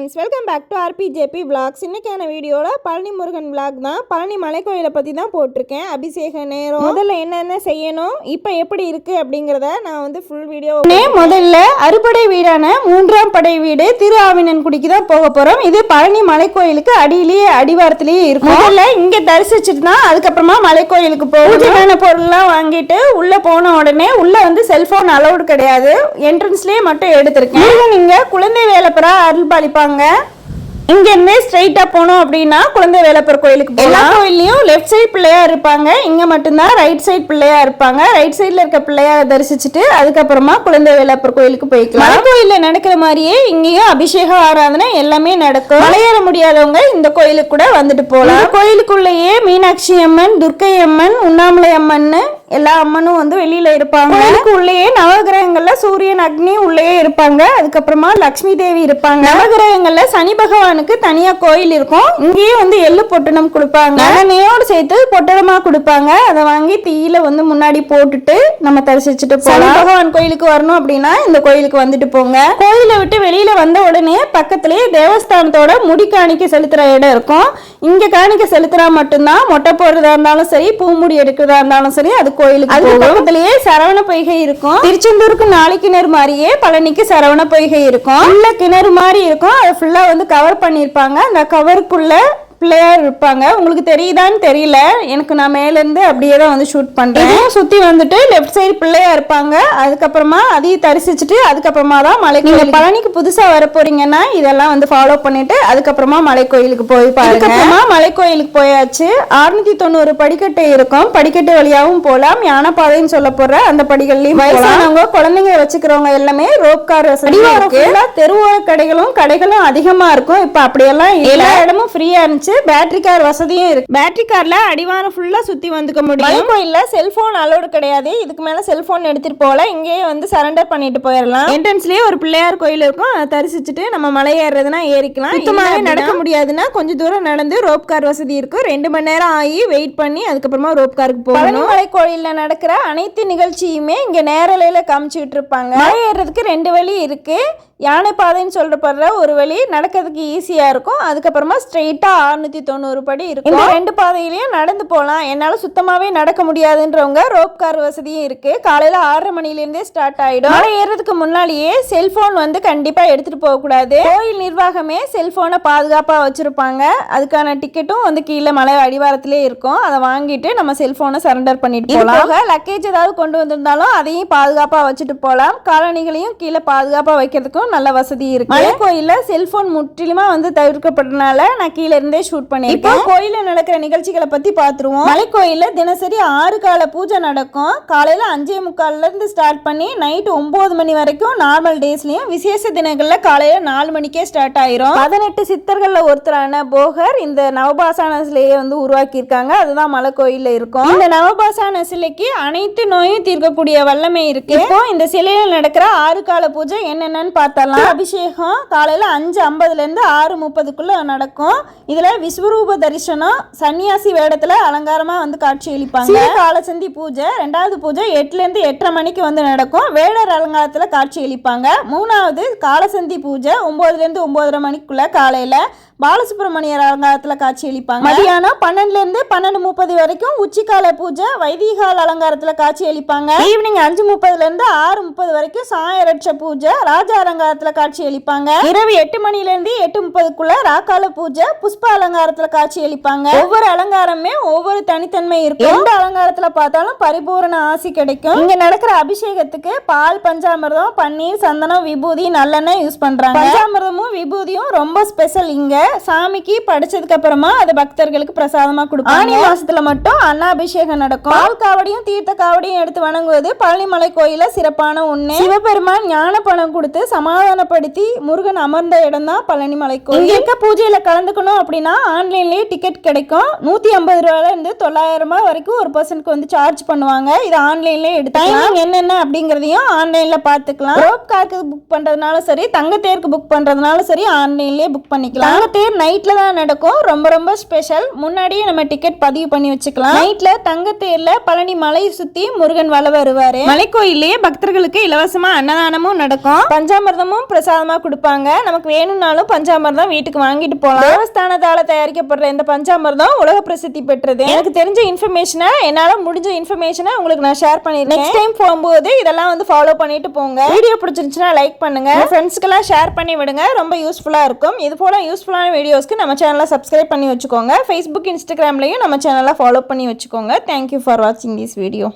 Friends, welcome back to RPJP vlogs. இன்னைக்கான வீடியோவில் Palani Murugan vlog தான். பழனி மலைக்கோயிலை பற்றி தான் போட்டிருக்கேன். அபிஷேக நேரம் முதல்ல என்னென்ன செய்யணும், இப்போ எப்படி இருக்குது அப்படிங்கிறத நான் வந்து ஃபுல் வீடியோ முதல்ல அறுபடை வீடான 3ஆம் படை வீடு திரு ஆவினன்குடிக்கு தான் போக போகிறோம். இது பழனி மலைக்கோயிலுக்கு அடியிலேயே அடிவாரத்திலேயே இருக்கும். முதல்ல இங்கே தரிசிச்சுட்டு தான் அதுக்கப்புறமா மலைக்கோயிலுக்கு போகணும். பொருள்லாம் வாங்கிட்டு உள்ளே போன உடனே உள்ளே வந்து செல்ஃபோன் அலௌடு கிடையாது. என்ட்ரன்ஸ்லேயே மட்டும் எடுத்திருக்கேன். இங்கே குழந்தை வேலைப்பரா அருள் பாலிப்பாங்க. இங்க இருந்தே ஸ்ட்ரைட்டா போனோம் அப்படின்னா குழந்தை வேலப்பர் கோயிலுக்கு போகலாம். எல்லா கோயிலையும் லெஃப்ட் சைட் பிள்ளையார் இருப்பாங்க, இங்க மட்டும்தான் ரைட் சைட் பிள்ளையார் இருப்பாங்க. ரைட் சைட்ல இருக்க பிள்ளையார் தரிசிச்சுட்டு அதுக்கப்புறமா குழந்தை வேலப்பர் கோயிலுக்கு போய்க்கலாம். மலை கோயில்ல நடக்கிற மாதிரியே இங்கேயும் அபிஷேக ஆராதனை எல்லாமே நடக்கும். மலையேற முடியாதவங்க இந்த கோயிலுக்கு கூட வந்துட்டு போகலாம். கோயிலுக்குள்ளேயே மீனாட்சி அம்மன், துர்க்கை அம்மன், உண்ணாமலை அம்மன் எல்லா அம்மனும் வந்து வெளியில இருப்பாங்க. உள்ளேயே நவகிரகங்கள்ல சூரியன், அக்னி உள்ளேயே இருப்பாங்க. அதுக்கப்புறமா லட்சுமி தேவி இருப்பாங்க. நவகிரகங்கள்ல சனி பகவானுக்கு தனியா கோயில் இருக்கும். இங்கேயே வந்து எள்ளு பொட்டணம் கொடுப்பாங்க. நகையோடு சேர்த்து பொட்டணமா கொடுப்பாங்க. அதை வாங்கி தீயில வந்து முன்னாடி போட்டுட்டு நம்ம தரிசிச்சுட்டு போகலாம். பகவான் கோயிலுக்கு வரணும் அப்படின்னா இந்த கோயிலுக்கு வந்துட்டு போங்க. கோயிலை விட்டு வெளியில வந்த உடனே பக்கத்திலேயே தேவஸ்தானத்தோட முடி காணிக்க செலுத்துற இடம் இருக்கும். இங்க காணிக்க செலுத்துறா மட்டும்தான். மொட்டை போடுறதா இருந்தாலும் சரி, பூமுடி எடுக்கிறதா இருந்தாலும் சரி, அது கோயிலுக்கு. அது பக்கத்திலேயே சரவண பொய்கை இருக்கும். திருச்செந்தூருக்கு 4 கிணறு மாதிரியே பழனிக்கு சரவண பொய்கை இருக்கும். உள்ள கிணறு மாதிரி இருக்கும். அதை ஃபுல்லா வந்து கவர் பண்ணிருப்பாங்க. அந்த கவருக்குள்ள பிள்ளையார் இருப்பாங்க. உங்களுக்கு தெரியுதான்னு தெரியல, எனக்கு நான் மேல இருந்து அப்படியே தான் வந்து ஷூட் பண்றேன். சுத்தி வந்துட்டு லெஃப்ட் சைடு பிள்ளையார் இருப்பாங்க. அதுக்கப்புறமா அதையும் தரிசிச்சுட்டு அதுக்கப்புறமா தான் மலை. நீங்க பழனிக்கு புதுசா வர போறீங்கன்னா இதெல்லாம் வந்து ஃபாலோ பண்ணிட்டு அதுக்கப்புறமா மலை கோயிலுக்கு போய் பாருங்க. மலை கோயிலுக்கு போயாச்சு. 690 படிக்கட்டு இருக்கும். படிக்கட்டு வழியாவும் போலாம். யானைப்பாதைன்னு சொல்ல போற அந்த படிகள்லயும் வயசானவங்க, குழந்தைங்க வச்சுக்கிறவங்க எல்லாமே ரோப் கார் வசதி இருக்கு. தெருவோர கடைகளும் அதிகமா இருக்கும். இப்ப அப்படியெல்லாம் எல்லா இடமும் ஃப்ரீயா இருந்துச்சு. பேட்டரி கார் வசதியும் இருக்கு. பேட்டரி கார்ல அடிவாரம் ஃபுல்லா சுத்தி வந்துக்க முடியும். கோயில்ல செல்போன் அலோடு கிடையாது. இதுக்கு மேல செல்போன் எடுத்துட்டு போல. இங்கேயே வந்து சரண்டர் பண்ணிட்டு போயிடலாம். என்ட்ரன்ஸ்லயே ஒரு பிள்ளையார் கோயில் இருக்கும். அதை தரிசிச்சுட்டு நம்ம மலை ஏறுறதுனா ஏறிக்கலாம். சுத்தமாவே நடக்க முடியாதுன்னா கொஞ்சம் தூரம் நடந்து ரோப் கார் வசதி இருக்கு. 2 மணி நேரம் ஆகி வெயிட் பண்ணி அதுக்கப்புறமா ரோப் காருக்கு போகணும். மலை கோயில்ல நடக்கிற அனைத்து நிகழ்ச்சியுமே இங்க நேரலையில காமிச்சுட்டு இருப்பாங்க. மலை ஏறுறதுக்கு 2 வழி இருக்கு. யானைப்பாதைன்னு சொல்றப்படுற ஒரு வழி நடக்கிறதுக்கு ஈஸியா இருக்கும். அதுக்கப்புறமா ஸ்ட்ரெயிட்டா 690 படி இருக்கும். இந்த 2 பாதையிலையும் நடந்து போகலாம். என்னால சுத்தமாவே நடக்க முடியாதுன்றவங்க ரோப் கார் வசதியும் இருக்கு. காலையில 6:30 மணிலேருந்தே ஸ்டார்ட் ஆயிடும். மலை ஏறதுக்கு முன்னாடியே செல்போன் வந்து கண்டிப்பா எடுத்துட்டு போக கூடாது. கோயில் நிர்வாகமே செல்போனை பாதுகாப்பா வச்சிருப்பாங்க. அதுக்கான டிக்கெட்டும் வந்து கீழே மலை அடிவாரத்திலே இருக்கும். அதை வாங்கிட்டு நம்ம செல்போனை சரண்டர் பண்ணிட்டு போகலாம். லக்கேஜ் ஏதாவது கொண்டு வந்திருந்தாலும் அதையும் பாதுகாப்பா வச்சுட்டு போகலாம். காலணிகளையும் கீழே பாதுகாப்பா வைக்கிறதுக்கும் நல்ல வசதி இருக்கு. மலை கோயில்ல செல்போன் முற்றிலுமா வந்து தவிர்க்கப்பட்டனால நான் கீழே இருந்தே ஷூட் பண்ணிருக்கேன். இப்போ கோயில்ல நடக்கிற நிகழ்ச்சிகளை பத்தி பாத்துருவோம். மலை கோயில்ல தினசரி 6 கால பூஜை நடக்கும். காலையில 5:45 இருந்து ஸ்டார்ட் பண்ணி நைட் 9 மணி வரைக்கும் நார்மல் டேஸ்லயும், விசேஷ தினங்கள்ல காலையில 4 மணிக்கே ஸ்டார்ட் ஆயிரும். 18 சித்தர்கள்ல ஒருத்தரான போகர் இந்த நவபாசான சிலையை வந்து உருவாக்கி இருக்காங்க. அதுதான் மலை கோயில்ல இருக்கும். இந்த நவபாசான சிலைக்கு அனைத்து நோயும் தீர்க்கக்கூடிய வல்லமை இருக்கு. இப்போ இந்த சிலையில நடக்கிற 6 கால பூஜை என்னென்னு பார்த்தலாம். அபிஷேகம் காலையில 5:50 இருந்து 6:30 நடக்கும். இதுல விஸ்வரூப தரிசனம், சன்னியாசி வேடத்துல அலங்காரமா வந்து காட்சி அளிப்பாங்க. காலசந்தி பூஜை, 2வது பூஜை 8 இருந்து 8:30 மணிக்கு வந்து நடக்கும். வேடர் அலங்காரத்துல காட்சி அளிப்பாங்க. 3வது காலசந்தி பூஜை 9 இருந்து 9:30 மணிக்குள்ள காலையில பாலசுப்ரமணியர் அலங்காரத்துல காட்சி அளிப்பாங்க. மதியானம் 12 இருந்து 12:30 வரைக்கும் உச்சிக்கால பூஜை வைதிகால அலங்காரத்துல காட்சி அளிப்பாங்க. ஈவினிங் 5:30 இருந்து 6:30 வரைக்கும் சாயரட்ச பூஜை ராஜா அலங்காரத்துல காட்சி அளிப்பாங்க. இரவு 8 மணில இருந்து 8:30 ராக்கால பூஜை புஷ்ப அலங்காரத்துல காட்சி அளிப்பாங்க. ஒவ்வொரு அலங்காரமே ஒவ்வொரு தனித்தன்மை இருக்கு. எந்த அலங்காரத்துல பார்த்தாலும் பரிபூரண ஆசி கிடைக்கும். இங்க நடக்கிற அபிஷேகத்துக்கு பால், பஞ்சாமிர்தம், பன்னீர், சந்தனம், விபூதி, நல்லெண்ணெய் யூஸ் பண்றாங்க. பஞ்சாமிர்தமும் விபூதியும் ரொம்ப ஸ்பெஷல். இங்க சாமிக்கு படிச்சதுக்கு அப்புறமா அது பக்தர்களுக்கு பிரசாதமா கொடுப்பாங்க. ஆனி மாசத்துல மட்டும் அன்னாபிஷேகம் நடக்கும். பால் காவடியும் தீர்த்த காவடியும் எடுத்து வணங்குவது பழனிமலை கோயில சிறப்பான ஒண்ணு. சிவபெருமான் ஞான பணம் கொடுத்து சமாதானப்படுத்தி முருகன் அமர்ந்த இடம் தான் பழனிமலை கோயில். இங்க இருக்க பூஜையில கலந்துக்கணும் அப்படின்னா ஆன்லைன்லயே டிக்கெட் கிடைக்கும். 150 ரூபாயில இருந்து 900 ரூபாய் வரைக்கும் ஒரு பர்சனுக்கு வந்து சார்ஜ் பண்ணுவாங்க. இது ஆன்லைன்லயே எடுத்துக்கலாம். என்னென்ன அப்படிங்கறதையும் ஆன்லைன்ல பாத்துக்கலாம். ரோப் காருக்கு புக் பண்றதுனால சரி, தங்கத்தேருக்கு புக் பண்றதுனால சரி ஆன்லைன்லயே புக் பண்ணிக்கலாம். தங்கத்தேர் நைட்ல தான் நடக்கும். ரொம்ப ரொம்ப ஸ்பெஷல். முன்னாடியே நம்ம டிக்கெட் பதிவு பண்ணி வச்சுக்கலாம். நைட்ல தங்கத்தேர்ல பழனி மலை சுத்தி முருகன் வள வருவாரு. மலைக்கோயிலேயே பக்தர்களுக்கு இலவசமா அன்னதானமும் நடக்கும். பஞ்சாமிர்தமும் பிரசாதமா கொடுப்பாங்க. நமக்கு வேணும்னாலும் பஞ்சாமிர்தம் வீட்டுக்கு வாங்கிட்டு போகலாம். தேவஸ்தானத்தால தயாரிக்கப்படுற இந்த பஞ்சாமிர்தம் உலக பிரசித்தி பெற்றது. எனக்கு தெரிஞ்ச இன்ஃபர்மேஷனை, என்னால முடிஞ்ச இன்ஃபர்மேஷனை உங்களுக்கு நான் ஷேர் பண்ணிருக்கேன். நெக்ஸ்ட் டைம் போகும்போது இதெல்லாம் வந்து ஃபாலோ பண்ணிட்டு போங்க. வீடியோ பிடிச்சிருந்துச்சுன்னா லைக் பண்ணுங்க, ஃப்ரெண்ட்ஸ்க்கெல்லாம் ஷேர் பண்ணி விடுங்க. ரொம்ப யூஸ்ஃபுல்லா இருக்கும். இது போல யூஸ்ஃபுல்லான வீடியோஸ்க்கு நம்ம சேனலை சப்ஸ்கிரைப் பண்ணி வச்சுக்கோங்க. ஃபேஸ்புக், இன்ஸ்டாகிராம்லயும் நம்ம சேனலை ஃபாலோ பண்ணி வச்சுக்கோங்க. தேங்க்யூ ஃபார் வாட்சிங் திஸ் வீடியோ.